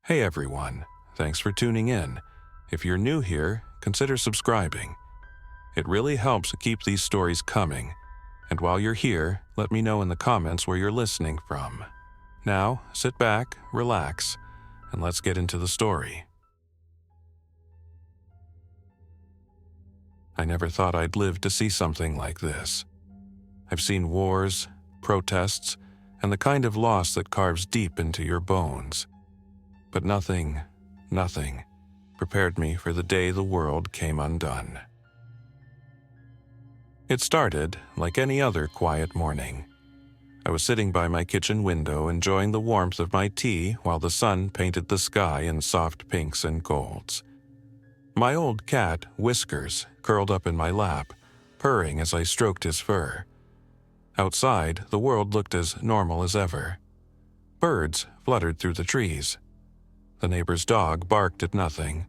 Hey everyone, thanks for tuning in. If you're new here, consider subscribing. It really helps keep these stories coming. And while you're here, let me know in the comments where you're listening from. Now, sit back, relax, and let's get into the story. I never thought I'd live to see something like this. I've seen wars, protests, and the kind of loss that carves deep into your bones. But nothing prepared me for the day the world came undone. It started like any other quiet morning. I was sitting by my kitchen window enjoying the warmth of my tea while the sun painted the sky in soft pinks and golds. My old cat, Whiskers, curled up in my lap, purring as I stroked his fur. Outside, the world looked as normal as ever. Birds fluttered through the trees. The neighbor's dog barked at nothing,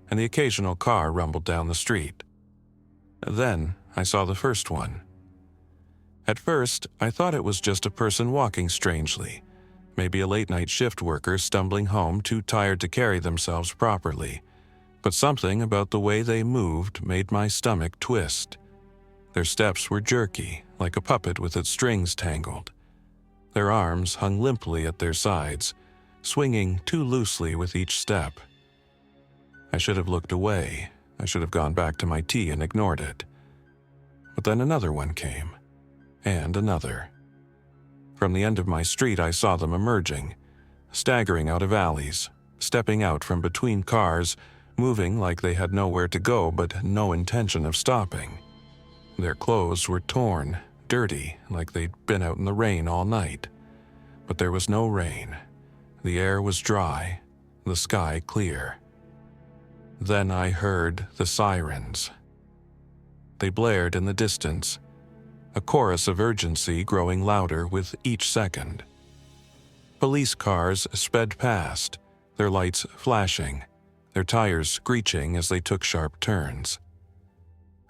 and the occasional car rumbled down the street. Then I saw the first one. At first, I thought it was just a person walking strangely, maybe a late-night shift worker stumbling home too tired to carry themselves properly. But something about the way they moved made my stomach twist. Their steps were jerky, like a puppet with its strings tangled. Their arms hung limply at their sides, swinging too loosely with each step. I should have looked away. I should have gone back to my tea and ignored it. But then another one came, and another. From the end of my street, I saw them emerging, staggering out of alleys, stepping out from between cars, moving like they had nowhere to go but no intention of stopping. Their clothes were torn, dirty, like they'd been out in the rain all night. But there was no rain. The air was dry, the sky clear. Then I heard the sirens. They blared in the distance, a chorus of urgency growing louder with each second. Police cars sped past, their lights flashing, their tires screeching as they took sharp turns.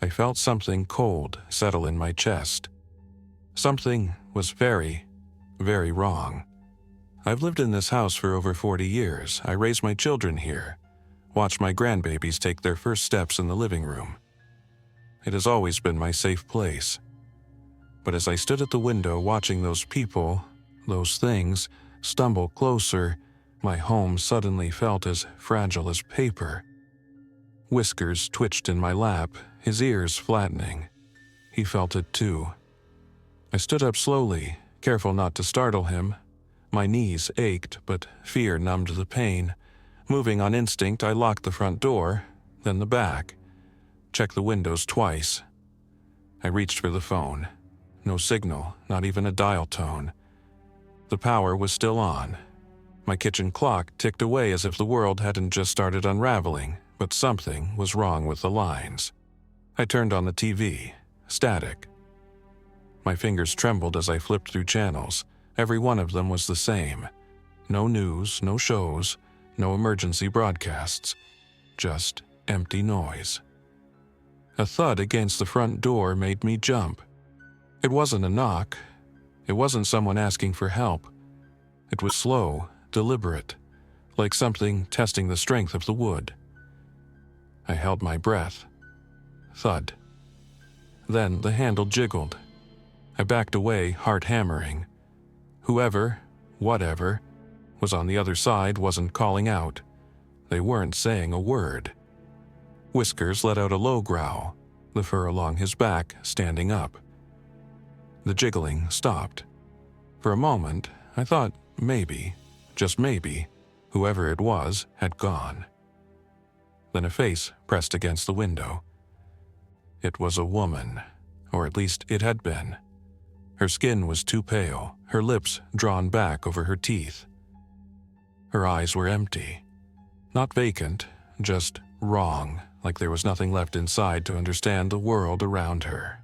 I felt something cold settle in my chest. Something was very, very wrong. I've lived in this house for over 40 years. I raised my children here, watched my grandbabies take their first steps in the living room. It has always been my safe place. But as I stood at the window watching those people, those things, stumble closer, my home suddenly felt as fragile as paper. Whiskers twitched in my lap, his ears flattening. He felt it too. I stood up slowly, careful not to startle him. My knees ached, but fear numbed the pain. Moving on instinct, I locked the front door, then the back. Checked the windows twice. I reached for the phone. No signal, not even a dial tone. The power was still on. My kitchen clock ticked away as if the world hadn't just started unraveling, but something was wrong with the lines. I turned on the TV. Static. My fingers trembled as I flipped through channels. Every one of them was the same. No news, no shows, no emergency broadcasts. Just empty noise. A thud against the front door made me jump. It wasn't a knock. It wasn't someone asking for help. It was slow, deliberate, like something testing the strength of the wood. I held my breath. Thud. Then the handle jiggled. I backed away, heart hammering. Whoever, whatever, was on the other side wasn't calling out. They weren't saying a word. Whiskers let out a low growl, the fur along his back standing up. The jiggling stopped. For a moment, I thought maybe, just maybe, whoever it was had gone. Then a face pressed against the window. It was a woman, or at least it had been. Her skin was too pale, her lips drawn back over her teeth. Her eyes were empty. Not vacant, just wrong, like there was nothing left inside to understand the world around her.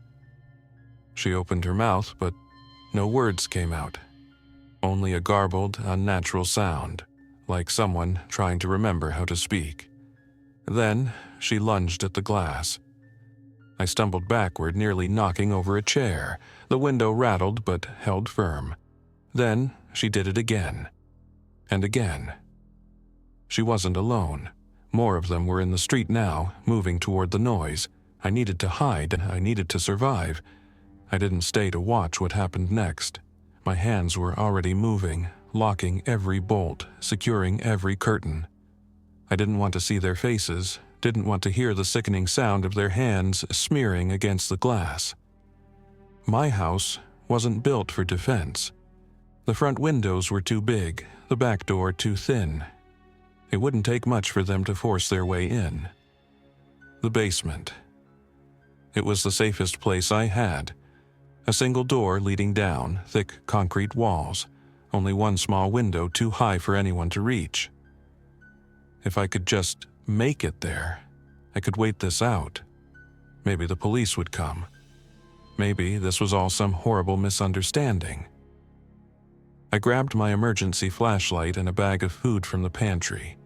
She opened her mouth, but no words came out. Only a garbled, unnatural sound, like someone trying to remember how to speak. Then she lunged at the glass. I stumbled backward, nearly knocking over a chair. The window rattled but held firm. Then she did it again. And again. She wasn't alone. More of them were in the street now, moving toward the noise. I needed to hide, and I needed to survive. I didn't stay to watch what happened next. My hands were already moving, locking every bolt, securing every curtain. I didn't want to see their faces, didn't want to hear the sickening sound of their hands smearing against the glass. My house wasn't built for defense. The front windows were too big, the back door too thin. It wouldn't take much for them to force their way in. The basement. It was the safest place I had. A single door leading down, thick concrete walls, only one small window too high for anyone to reach. If I could just make it there, I could wait this out. Maybe the police would come. Maybe this was all some horrible misunderstanding. I grabbed my emergency flashlight and a bag of food from the pantry.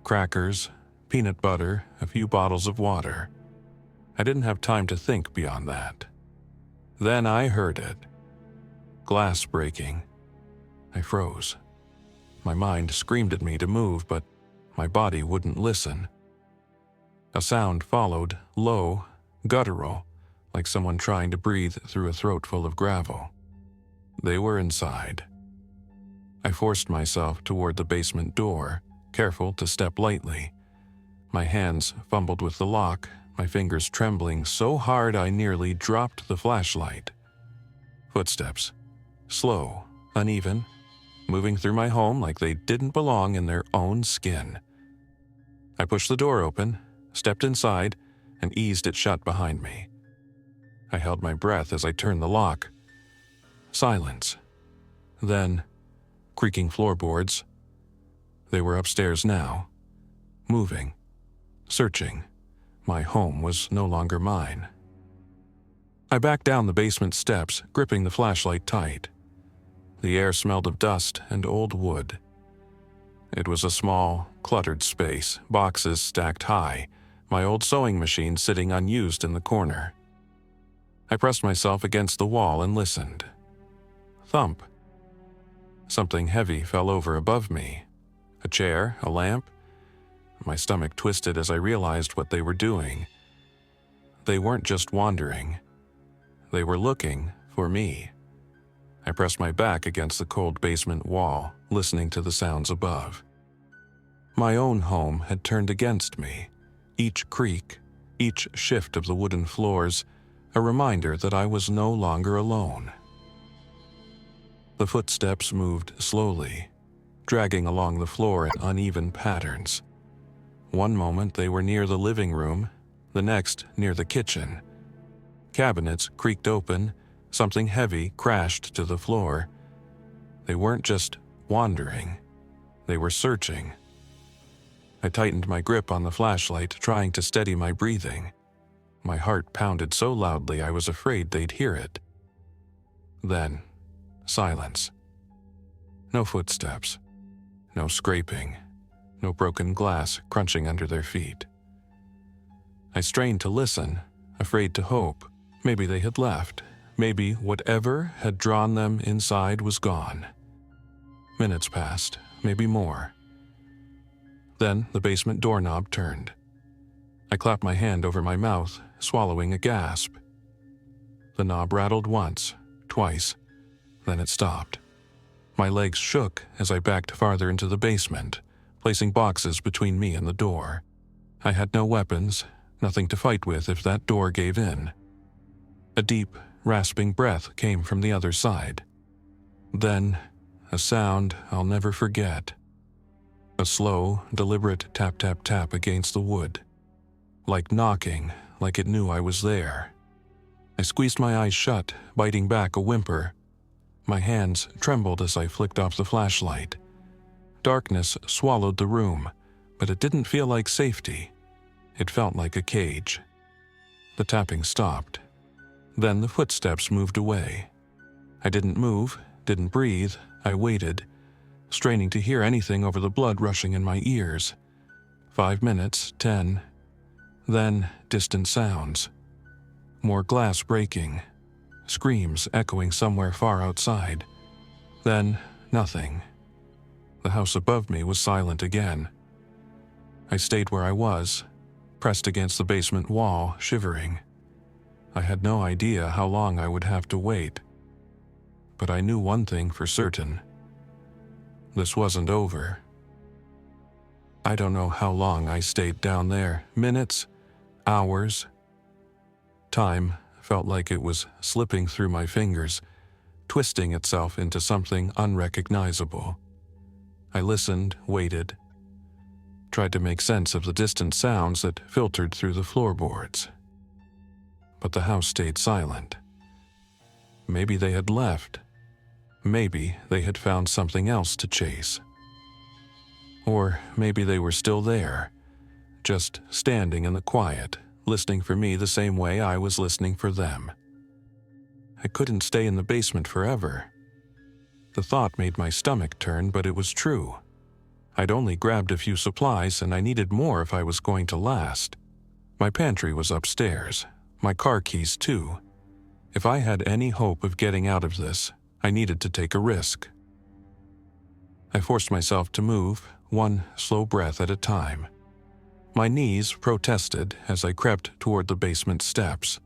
Crackers, peanut butter, a few bottles of water. I didn't have time to think beyond that. Then I heard it. Glass breaking. I froze. My mind screamed at me to move, but my body wouldn't listen. A sound followed, low, guttural, like someone trying to breathe through a throat full of gravel. They were inside. I forced myself toward the basement door, careful to step lightly. My hands fumbled with the lock, my fingers trembling so hard I nearly dropped the flashlight. Footsteps. Slow, uneven, moving through my home like they didn't belong in their own skin. I pushed the door open, stepped inside, and eased it shut behind me. I held my breath as I turned the lock. Silence. Then, creaking floorboards. They were upstairs now, moving, searching. My home was no longer mine. I backed down the basement steps, gripping the flashlight tight. The air smelled of dust and old wood. It was a small, cluttered space, boxes stacked high, my old sewing machine sitting unused in the corner. I pressed myself against the wall and listened. Thump. Something heavy fell over above me. A chair, a lamp. My stomach twisted as I realized what they were doing. They weren't just wandering. They were looking for me. I pressed my back against the cold basement wall, listening to the sounds above. My own home had turned against me. Each creak, each shift of the wooden floors, a reminder that I was no longer alone. The footsteps moved slowly, dragging along the floor in uneven patterns. One moment they were near the living room, the next near the kitchen. Cabinets creaked open, something heavy crashed to the floor. They weren't just wandering, they were searching. I tightened my grip on the flashlight, trying to steady my breathing. My heart pounded so loudly I was afraid they'd hear it. Then, silence. No footsteps. No scraping. No broken glass crunching under their feet. I strained to listen, afraid to hope. Maybe they had left. Maybe whatever had drawn them inside was gone. Minutes passed, maybe more. Then the basement doorknob turned. I clapped my hand over my mouth, swallowing a gasp. The knob rattled once, twice, then it stopped. My legs shook as I backed farther into the basement, placing boxes between me and the door. I had no weapons, nothing to fight with if that door gave in. A deep, rasping breath came from the other side. Then, a sound I'll never forget. A slow, deliberate tap-tap-tap against the wood. Like knocking, like it knew I was there. I squeezed my eyes shut, biting back a whimper. My hands trembled as I flicked off the flashlight. Darkness swallowed the room, but it didn't feel like safety. It felt like a cage. The tapping stopped. Then the footsteps moved away. I didn't move, didn't breathe. I waited, straining to hear anything over the blood rushing in my ears. 5 minutes, 10. Then distant sounds. More glass breaking. Screams echoing somewhere far outside. Then nothing. The house above me was silent again. I stayed where I was, pressed against the basement wall, shivering. I had no idea how long I would have to wait. But I knew one thing for certain. This wasn't over. I don't know how long I stayed down there. Minutes, hours. Time felt like it was slipping through my fingers, twisting itself into something unrecognizable. I listened, waited, tried to make sense of the distant sounds that filtered through the floorboards. But the house stayed silent. Maybe they had left. Maybe they had found something else to chase. Or maybe they were still there, just standing in the quiet, listening for me the same way I was listening for them. I couldn't stay in the basement forever. The thought made my stomach turn, but it was true. I'd only grabbed a few supplies, and I needed more if I was going to last. My pantry was upstairs, my car keys too. If I had any hope of getting out of this, I needed to take a risk. I forced myself to move, one slow breath at a time. My knees protested as I crept toward the basement steps.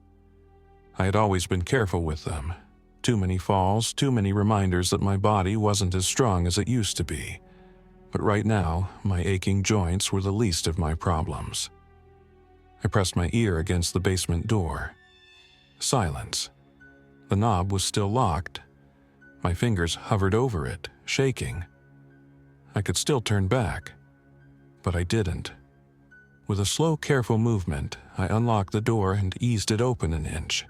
I had always been careful with them. Too many falls, too many reminders that my body wasn't as strong as it used to be. But right now, my aching joints were the least of my problems. I pressed my ear against the basement door. Silence. The knob was still locked. My fingers hovered over it, shaking. I could still turn back, but I didn't. With a slow, careful movement, I unlocked the door and eased it open an inch.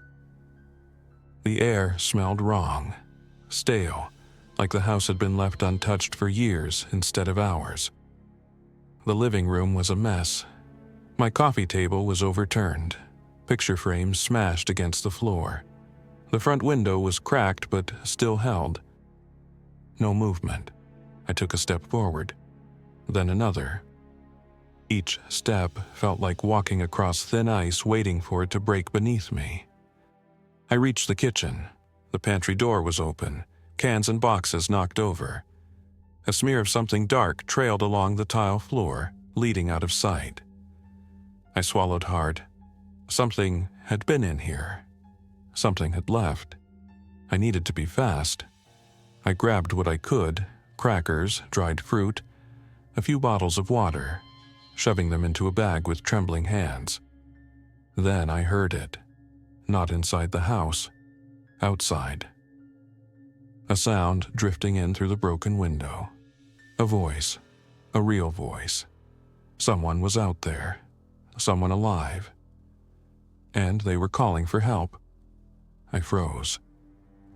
The air smelled wrong, stale, like the house had been left untouched for years instead of hours. The living room was a mess. My coffee table was overturned, picture frames smashed against the floor. The front window was cracked but still held. No movement. I took a step forward, then another. Each step felt like walking across thin ice, waiting for it to break beneath me. I reached the kitchen. The pantry door was open, cans and boxes knocked over. A smear of something dark trailed along the tile floor, leading out of sight. I swallowed hard. Something had been in here. Something had left. I needed to be fast. I grabbed what I could, crackers, dried fruit, a few bottles of water, shoving them into a bag with trembling hands. Then I heard it. Not inside the house. Outside. A sound drifting in through the broken window. A voice. A real voice. Someone was out there. Someone alive. And they were calling for help. I froze.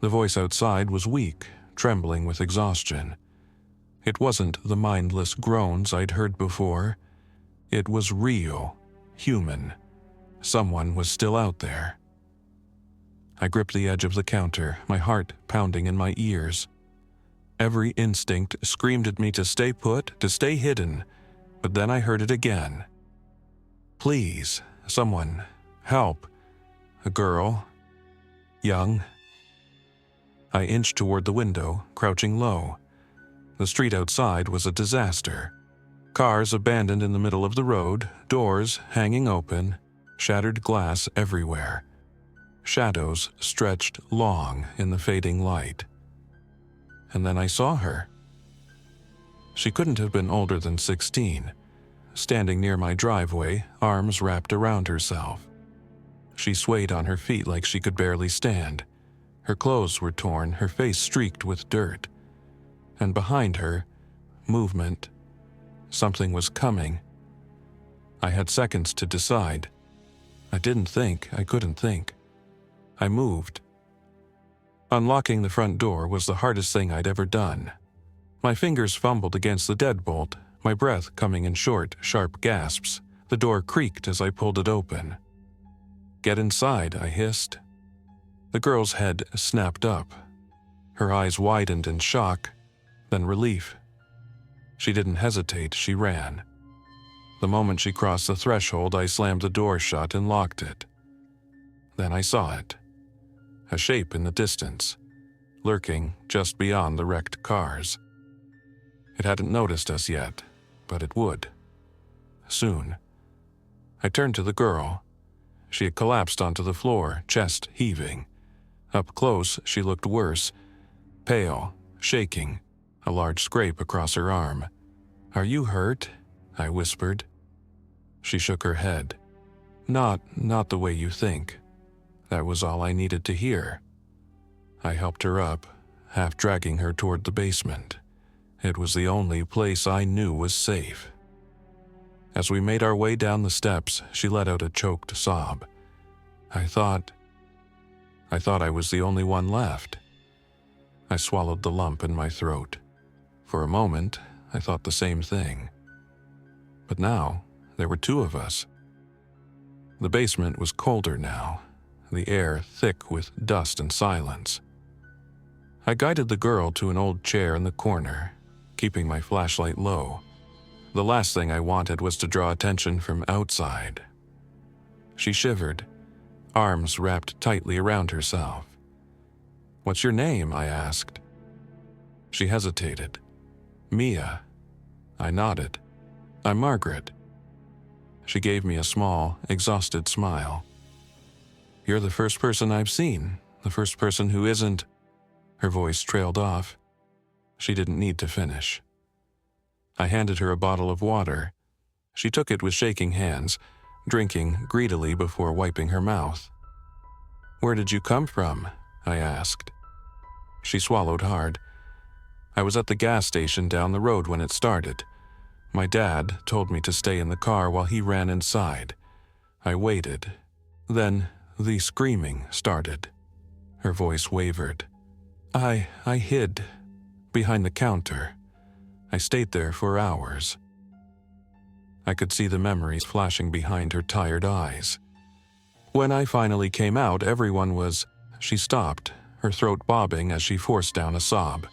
The voice outside was weak, trembling with exhaustion. It wasn't the mindless groans I'd heard before. It was real, human. Someone was still out there. I gripped the edge of the counter, my heart pounding in my ears. Every instinct screamed at me to stay put, to stay hidden, but then I heard it again. Please, someone, help. A girl. Young. I inched toward the window, crouching low. The street outside was a disaster. Cars abandoned in the middle of the road, doors hanging open, shattered glass everywhere. Shadows stretched long in the fading light. And then I saw her. She couldn't have been older than 16, standing near my driveway, arms wrapped around herself. She swayed on her feet like she could barely stand. Her clothes were torn, her face streaked with dirt. And behind her, movement. Something was coming. I had seconds to decide. I didn't think, I couldn't think. I moved. Unlocking the front door was the hardest thing I'd ever done. My fingers fumbled against the deadbolt, my breath coming in short, sharp gasps. The door creaked as I pulled it open. "Get inside," I hissed. The girl's head snapped up. Her eyes widened in shock, then relief. She didn't hesitate, she ran. The moment she crossed the threshold, I slammed the door shut and locked it. Then I saw it. A shape in the distance, lurking just beyond the wrecked cars. It hadn't noticed us yet, but it would. soon. I turned to the girl. She had collapsed onto the floor, chest heaving. Up close, she looked worse, pale, shaking, a large scrape across her arm. "Are you hurt?" I whispered. She shook her head. Not the way you think." That was all I needed to hear. I helped her up, half dragging her toward the basement. It was the only place I knew was safe. As we made our way down the steps, she let out a choked sob. I thought I was the only one left. I swallowed the lump in my throat. For a moment, I thought the same thing. But now, there were two of us. The basement was colder now, the air thick with dust and silence. I guided the girl to an old chair in the corner, keeping my flashlight low. The last thing I wanted was to draw attention from outside. She shivered, arms wrapped tightly around herself. "What's your name?" I asked. She hesitated. "Mia." I nodded. "I'm Margaret." She gave me a small, exhausted smile. "You're the first person I've seen, the first person who isn't—" Her voice trailed off. She didn't need to finish. I handed her a bottle of water. She took it with shaking hands, drinking greedily before wiping her mouth. "Where did you come from?" I asked. She swallowed hard. "I was at the gas station down the road when it started. My dad told me to stay in the car while he ran inside. I waited. Then the screaming started." Her voice wavered. I hid behind the counter. I stayed there for hours." I could see the memories flashing behind her tired eyes. "When I finally came out, everyone was—" She stopped, her throat bobbing as she forced down a sob.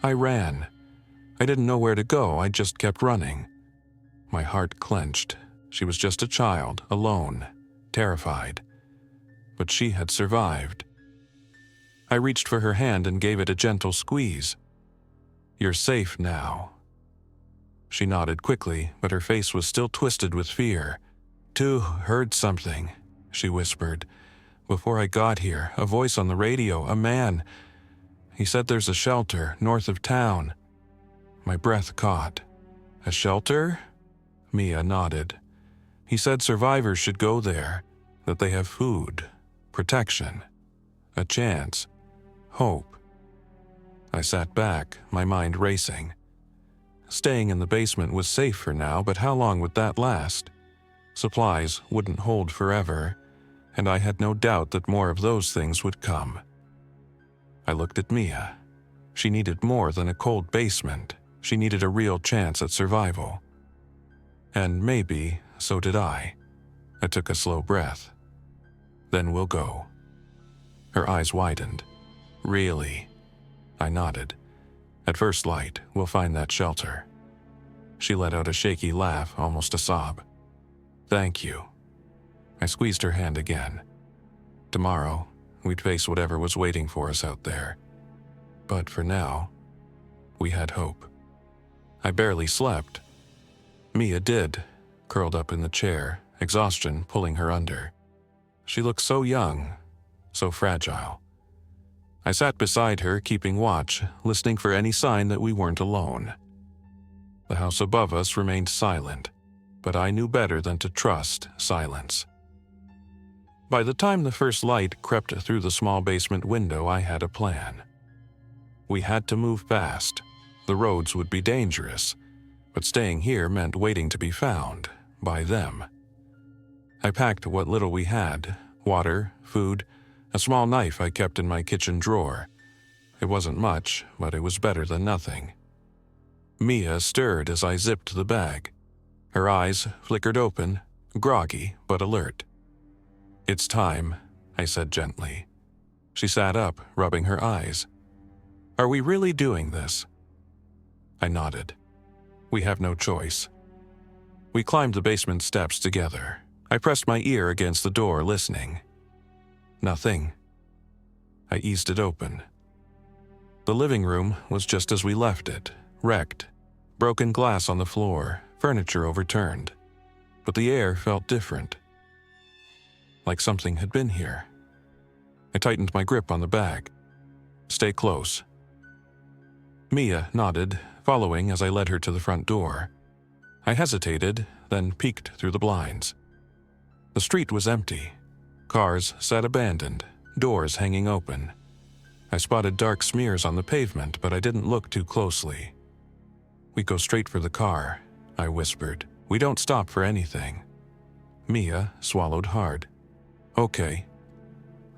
"I ran. I didn't know where to go, I just kept running." My heart clenched. She was just a child, alone, terrified. But she had survived. I reached for her hand and gave it a gentle squeeze. "You're safe now." She nodded quickly, but her face was still twisted with fear. "Tu heard something," she whispered. "Before I got here, a voice on the radio, a man. He said there's a shelter north of town." My breath caught. "A shelter?" Mia nodded. "He said survivors should go there, that they have food, protection, a chance, hope." I sat back, my mind racing. Staying in the basement was safe for now, but how long would that last? Supplies wouldn't hold forever, and I had no doubt that more of those things would come. I looked at Mia. She needed more than a cold basement. She needed a real chance at survival. And maybe so did I. I took a slow breath. "Then we'll go." Her eyes widened. "Really?" I nodded. "At first light, we'll find that shelter." She let out a shaky laugh, almost a sob. "Thank you." I squeezed her hand again. Tomorrow, we'd face whatever was waiting for us out there. But for now, we had hope. I barely slept. Mia did, curled up in the chair, exhaustion pulling her under. She looked so young, so fragile. I sat beside her, keeping watch, listening for any sign that we weren't alone. The house above us remained silent, but I knew better than to trust silence. By the time the first light crept through the small basement window, I had a plan. We had to move fast. The roads would be dangerous, but staying here meant waiting to be found by them. I packed what little we had: water, food, a small knife I kept in my kitchen drawer. It wasn't much, but it was better than nothing. Mia stirred as I zipped the bag. Her eyes flickered open, groggy but alert. "It's time," I said gently. She sat up, rubbing her eyes. "Are we really doing this?" I nodded. "We have no choice." We climbed the basement steps together. I pressed my ear against the door, listening. Nothing. I eased it open. The living room was just as we left it, wrecked. Broken glass on the floor, furniture overturned. but the air felt different, like something had been here. I tightened my grip on the bag. "Stay close." Mia nodded, following as I led her to the front door. I hesitated, then peeked through the blinds. The street was empty. Cars sat abandoned, doors hanging open. I spotted dark smears on the pavement, but I didn't look too closely. "We go straight for the car," I whispered. "We don't stop for anything." Mia swallowed hard. "Okay."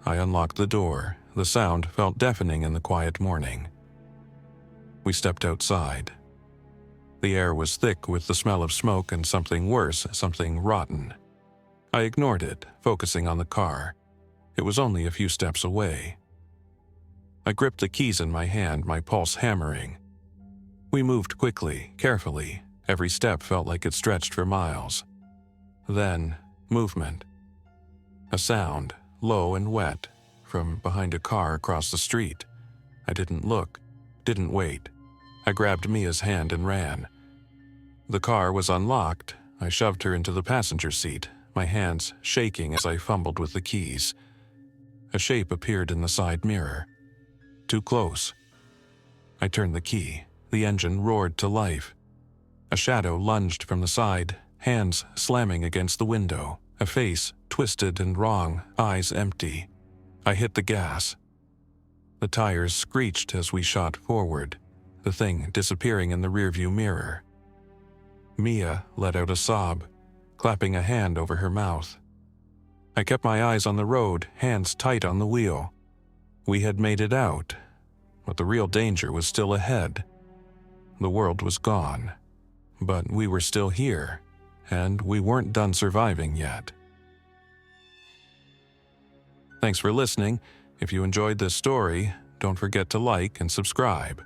I unlocked the door. The sound felt deafening in the quiet morning. We stepped outside. The air was thick with the smell of smoke and something worse, something rotten. I ignored it, focusing on the car. It was only a few steps away. I gripped the keys in my hand, my pulse hammering. We moved quickly, carefully. Every step felt like it stretched for miles. Then, movement. A sound, low and wet, from behind a car across the street. I didn't look, didn't wait. I grabbed Mia's hand and ran. The car was unlocked. I shoved her into the passenger seat, my hands shaking as I fumbled with the keys. A shape appeared in the side mirror. Too close. I turned the key. The engine roared to life. A shadow lunged from the side, hands slamming against the window, a face twisted and wrong, eyes empty. I hit the gas. The tires screeched as we shot forward, the thing disappearing in the rearview mirror. Mia let out a sob, clapping a hand over her mouth. I kept my eyes on the road, hands tight on the wheel. We had made it out, but the real danger was still ahead. The world was gone, but we were still here, and we weren't done surviving yet. Thanks for listening. If you enjoyed this story, don't forget to like and subscribe.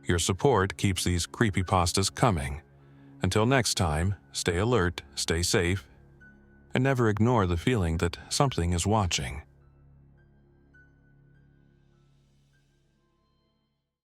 Your support keeps these creepypastas coming. Until next time, stay alert, stay safe, and never ignore the feeling that something is watching.